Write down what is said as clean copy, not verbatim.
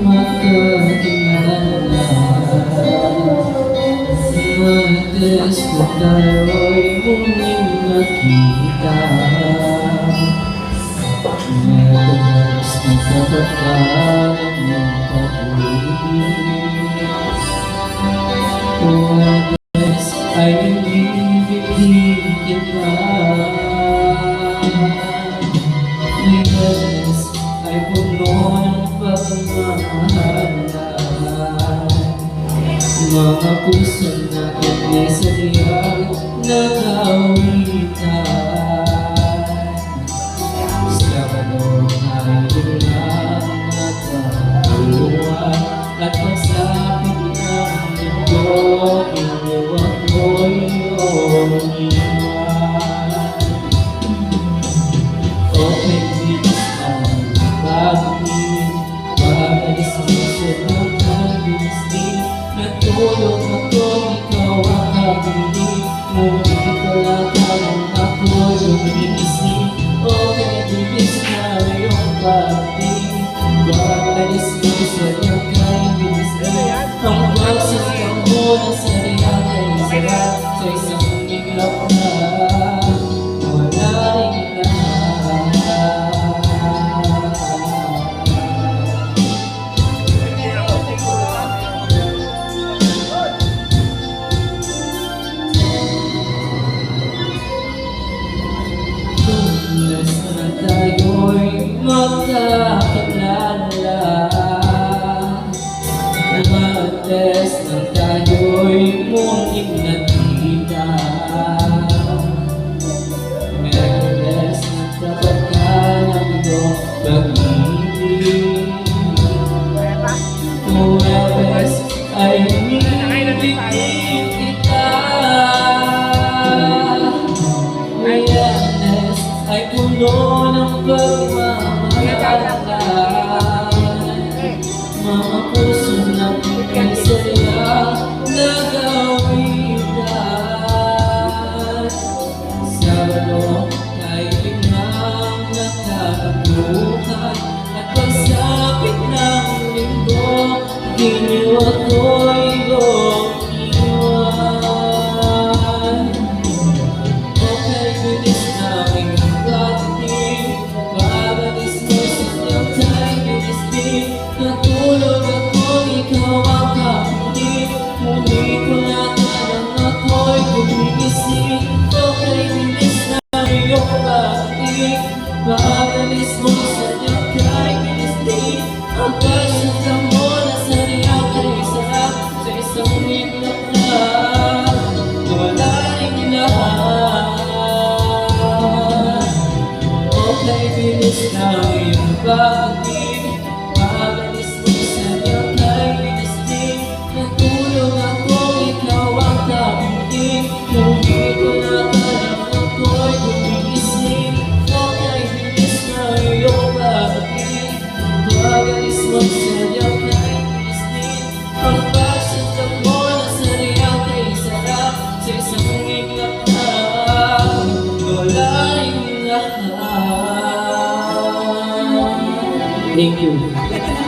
makakilala. Matas na tayo'y muling nakita. Matalas na kapagkalan ng pag-ibig. Matas ay ibibigin kita. Matas ay puno ng pagmamahalan. Mga puso na may sadyang nag-awitan. Sa kaloohan lang nagkakaluan. At pagsapit ng mundo, iniwan ko'y umiwan. Okay, bilis ang pag-ibig. Pag-alis mo sa mga bilis din. Natulog ako, ikaw ang kabilig. Ngunit wala ka nang ako'y umiisip. Okay, bilis na iyong pag-ibig. Pag-alis mo sa mga bilis din. Ang pagsasang mo na sa riyang ay sarap. Sa isang iglap na wala rin lahat. Tayo'y magkakilala. Namates na tayo'y muling nakita. Meres na kapagkalang iyong pag-ibig. Huwebes ay nilibigin kita. Huwebes ay puno ng pagmamahalan. Mga puso na may sadyang nag-awitan. Sa balong tayo biglang nakakabuhan. At pagsapit ng linggo, giniwa ko'y iwan. Okay, bilis na iyong pag-ibig. Pag-alis mo sa iyong time, bilis din. Natulog ako, ikaw ang kapiling. Ngunit wala ka nang ako'y gumigising. Okay, bilis na iyong pag-ibig. Pag-alis mo sa iyong time, bilis din. Ang pagsasang mo na sa riyang ay sarap. Sa isang iglap na wala rin lahat. Okay, bilis na iyong pag-ibig. Pag-alis mo sa iyong time, bilis din. Natulog ako, ikaw ang kapiling. Ngunit wala ka nang ako'y gumigising. Okay, bilis na iyong pag-ibig. Pag-alis mo sa iyong time, bilis din. Ang pagsasang mo na sa riyang ay sarap. Sa isang iglap na wala rin lahat. Thank you.